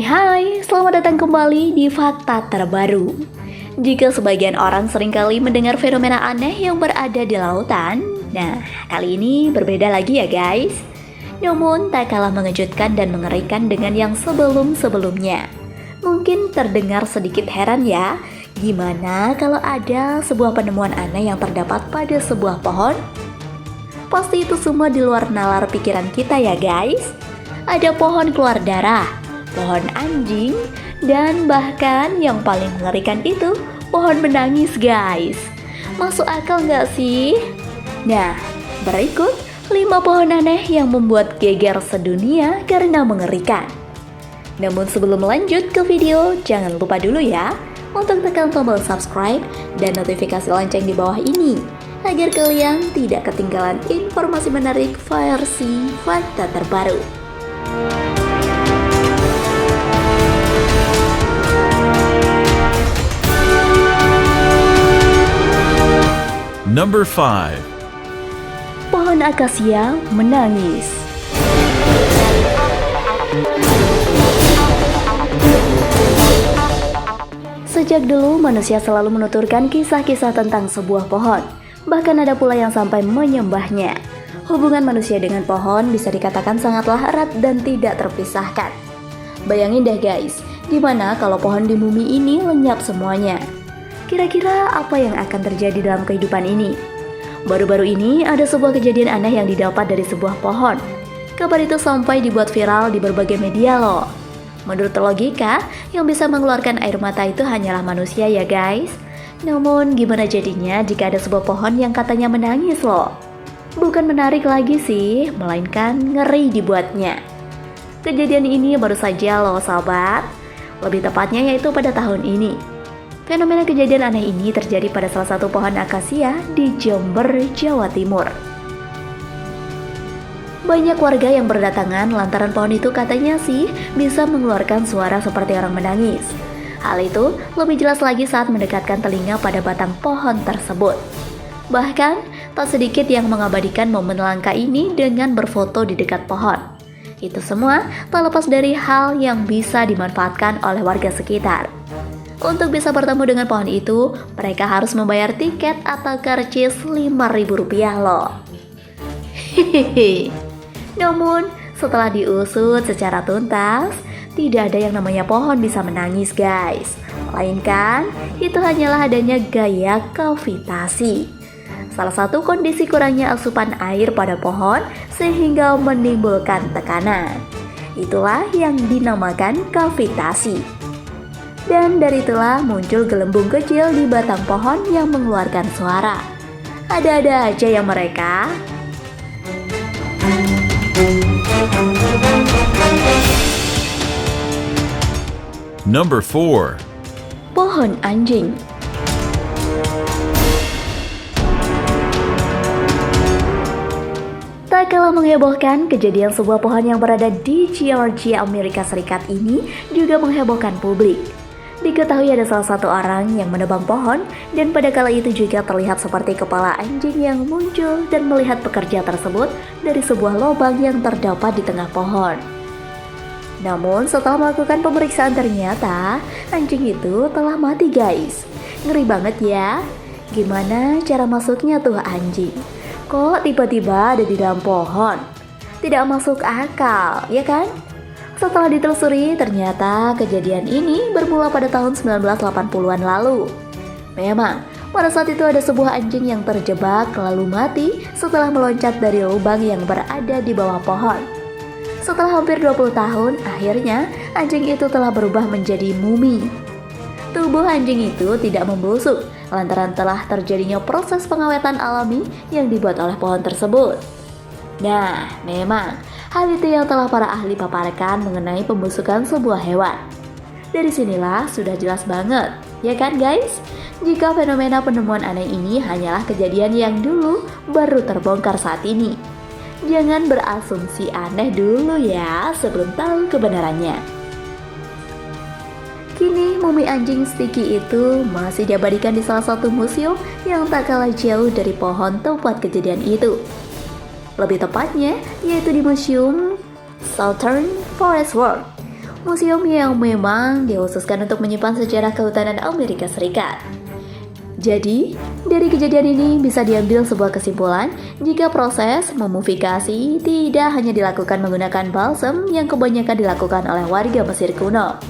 Hai, selamat datang kembali di Fakta Terbaru. Jika sebagian orang seringkali mendengar fenomena aneh yang berada di lautan, nah kali ini berbeda lagi ya guys. Namun tak kalah mengejutkan dan mengerikan dengan yang sebelum-sebelumnya. Mungkin terdengar sedikit heran ya, gimana kalau ada sebuah penemuan aneh yang terdapat pada sebuah pohon? Pasti itu semua di luar nalar pikiran kita ya guys. Ada pohon keluar darah, pohon anjing, dan bahkan yang paling mengerikan itu pohon menangis guys. Masuk akal nggak sih? Nah, berikut 5 pohon aneh yang membuat geger sedunia karena mengerikan. Namun sebelum lanjut ke video, jangan lupa dulu ya untuk tekan tombol subscribe dan notifikasi lonceng di bawah ini agar kalian tidak ketinggalan informasi menarik versi Fakta Terbaru. Number 5. Pohon akasia menangis. Sejak dulu manusia selalu menuturkan kisah-kisah tentang sebuah pohon. Bahkan ada pula yang sampai menyembahnya. Hubungan manusia dengan pohon bisa dikatakan sangatlah erat dan tidak terpisahkan. Bayangin deh guys, gimana kalau pohon di bumi ini lenyap semuanya? Kira-kira apa yang akan terjadi dalam kehidupan ini? Baru-baru ini ada sebuah kejadian aneh yang didapat dari sebuah pohon. Kabar itu sampai dibuat viral di berbagai media loh. Menurut logika, yang bisa mengeluarkan air mata itu hanyalah manusia ya guys. Namun gimana jadinya jika ada sebuah pohon yang katanya menangis loh? Bukan menarik lagi sih, melainkan ngeri dibuatnya. Kejadian ini baru saja loh sahabat. Lebih tepatnya yaitu pada tahun ini. Fenomena kejadian aneh ini terjadi pada salah satu pohon akasia di Jember, Jawa Timur. Banyak warga yang berdatangan lantaran pohon itu katanya sih bisa mengeluarkan suara seperti orang menangis. Hal itu lebih jelas lagi saat mendekatkan telinga pada batang pohon tersebut. Bahkan, tak sedikit yang mengabadikan momen langka ini dengan berfoto di dekat pohon. Itu semua tak lepas dari hal yang bisa dimanfaatkan oleh warga sekitar. Untuk bisa bertemu dengan pohon itu, mereka harus membayar tiket atau karcis Rp5.000 loh. Hehehe. Namun, setelah diusut secara tuntas, tidak ada yang namanya pohon bisa menangis guys. Melainkan, itu hanyalah adanya gaya kavitasi. Salah satu kondisi kurangnya asupan air pada pohon sehingga menimbulkan tekanan. Itulah yang dinamakan kavitasi. Dan dari itulah muncul gelembung kecil di batang pohon yang mengeluarkan suara. Ada-ada aja yang mereka. Number 4. Pohon anjing. Tak kalah menghebohkan, kejadian sebuah pohon yang berada di Georgia, Amerika Serikat ini juga menghebohkan publik. Diketahui ada salah satu orang yang menebang pohon dan pada kala itu juga terlihat seperti kepala anjing yang muncul dan melihat pekerja tersebut dari sebuah lubang yang terdapat di tengah pohon. Namun setelah melakukan pemeriksaan ternyata anjing itu telah mati guys. Ngeri banget ya. Gimana cara masuknya tuh anjing? Kok tiba-tiba ada di dalam pohon? Tidak masuk akal, ya kan? Setelah ditelusuri, ternyata kejadian ini bermula pada tahun 1980-an lalu. Memang, pada saat itu ada sebuah anjing yang terjebak lalu mati setelah meloncat dari lubang yang berada di bawah pohon. Setelah hampir 20 tahun, akhirnya anjing itu telah berubah menjadi mumi. Tubuh anjing itu tidak membusuk lantaran telah terjadinya proses pengawetan alami yang dibuat oleh pohon tersebut. Nah, memang hal itu yang telah para ahli paparkan mengenai pembusukan sebuah hewan. Dari sinilah sudah jelas banget, ya kan guys? Jika fenomena penemuan aneh ini hanyalah kejadian yang dulu baru terbongkar saat ini. Jangan berasumsi aneh dulu ya sebelum tahu kebenarannya. Kini mumi anjing Sticky itu masih diabadikan di salah satu museum yang tak kalah jauh dari pohon tempat kejadian itu. Lebih tepatnya, yaitu di Museum Southern Forest World. Museum yang memang dikhususkan untuk menyimpan sejarah kehutanan Amerika Serikat. Jadi, dari kejadian ini bisa diambil sebuah kesimpulan jika proses memumifikasi tidak hanya dilakukan menggunakan balsam yang kebanyakan dilakukan oleh warga Mesir kuno,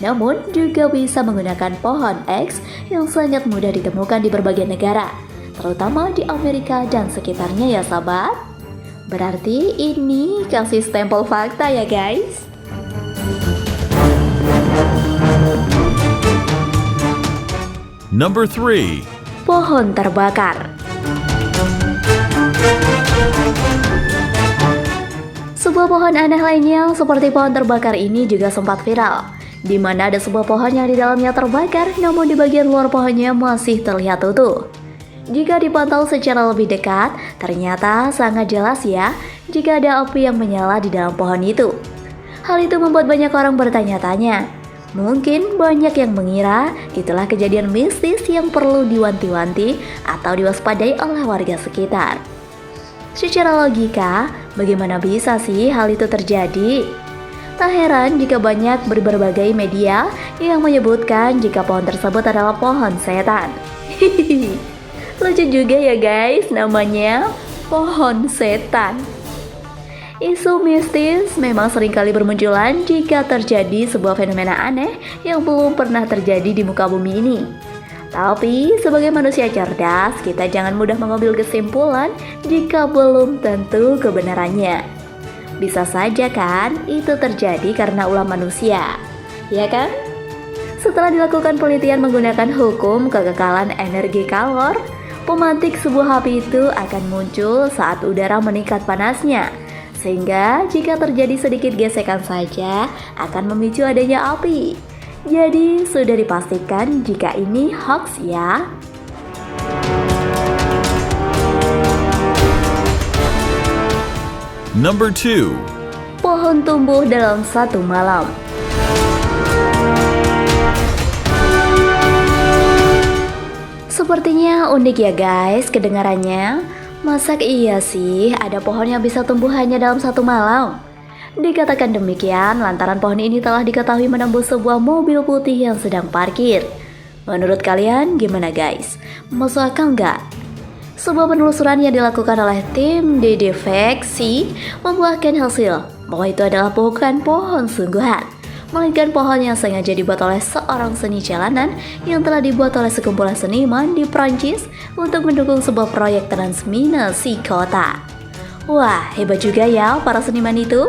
namun juga bisa menggunakan pohon X yang sangat mudah ditemukan di berbagai negara, terutama di Amerika dan sekitarnya ya sahabat. Berarti ini kasih stempel fakta ya guys. Number 3. Pohon terbakar. Sebuah pohon aneh lainnya seperti pohon terbakar ini juga sempat viral, di mana ada sebuah pohon yang di dalamnya terbakar, namun di bagian luar pohonnya masih terlihat utuh. Jika dipantau secara lebih dekat, ternyata sangat jelas ya jika ada api yang menyala di dalam pohon itu. Hal itu membuat banyak orang bertanya-tanya. Mungkin banyak yang mengira itulah kejadian mistis yang perlu diwanti-wanti atau diwaspadai oleh warga sekitar. Secara logika, bagaimana bisa sih hal itu terjadi? Tak heran jika banyak berbagai media yang menyebutkan jika pohon tersebut adalah pohon setan. Lucu juga ya guys, namanya pohon setan. Isu mistis memang seringkali bermunculan jika terjadi sebuah fenomena aneh yang belum pernah terjadi di muka bumi ini. Tapi sebagai manusia cerdas, kita jangan mudah mengambil kesimpulan jika belum tentu kebenarannya. Bisa saja kan itu terjadi karena ulah manusia, ya kan? Setelah dilakukan penelitian menggunakan hukum kekekalan energi kalor, pemantik sebuah api itu akan muncul saat udara meningkat panasnya. Sehingga jika terjadi sedikit gesekan saja akan memicu adanya api. Jadi sudah dipastikan jika ini hoax ya. Number 2. Pohon tumbuh dalam satu malam. Sepertinya unik ya guys kedengarannya. Masa iya sih ada pohon yang bisa tumbuh hanya dalam satu malam? Dikatakan demikian lantaran pohon ini telah diketahui menembus sebuah mobil putih yang sedang parkir. Menurut kalian gimana guys? Masuk akal nggak? Sebuah penelusuran yang dilakukan oleh tim deteksi membuahkan hasil bahwa itu adalah bukan pohon sungguhan, melainkan pohon yang sengaja dibuat oleh seorang seni jalanan yang telah dibuat oleh sekumpulan seniman di Prancis untuk mendukung sebuah proyek transmigrasi kota. Wah, hebat juga ya para seniman itu.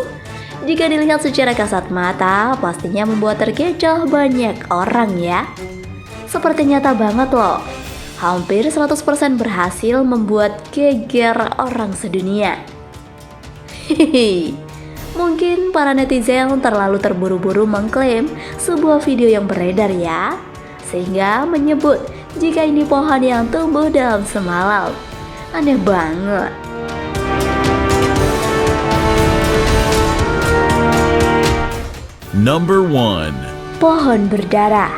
Jika dilihat secara kasat mata, pastinya membuat terkecoh banyak orang ya. Seperti nyata banget loh. Hampir 100% berhasil membuat geger orang sedunia. Hehehe. Mungkin para netizen terlalu terburu-buru mengklaim sebuah video yang beredar ya, sehingga menyebut jika ini pohon yang tumbuh dalam semalam. Aneh banget. Number 1. Pohon berdarah.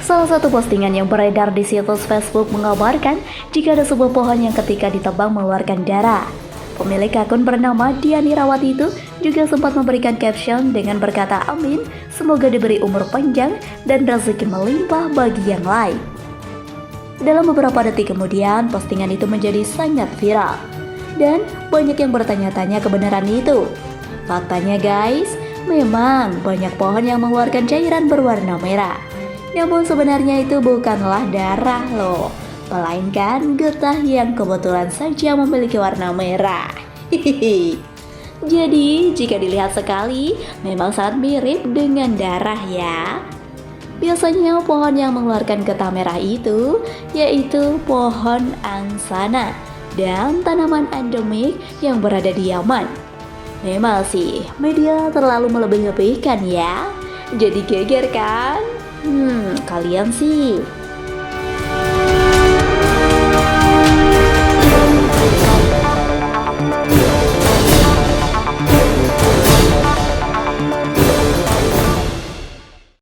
Salah satu postingan yang beredar di situs Facebook mengabarkan jika ada sebuah pohon yang ketika ditebang mengeluarkan darah. Pemilik akun bernama Diani Rawat itu juga sempat memberikan caption dengan berkata amin, semoga diberi umur panjang dan rezeki melimpah bagi yang lain. Dalam beberapa detik kemudian, postingan itu menjadi sangat viral. Dan banyak yang bertanya-tanya kebenaran itu. Faktanya guys, memang banyak pohon yang mengeluarkan cairan berwarna merah. Namun sebenarnya itu bukanlah darah loh, melainkan getah yang kebetulan saja memiliki warna merah. Hihihi. Jadi jika dilihat sekali, memang sangat mirip dengan darah ya. Biasanya pohon yang mengeluarkan getah merah itu yaitu pohon angsana dan tanaman endemik yang berada di Yaman. Memang sih, media terlalu melebih-lebihkan ya. Jadi geger kan? Kalian sih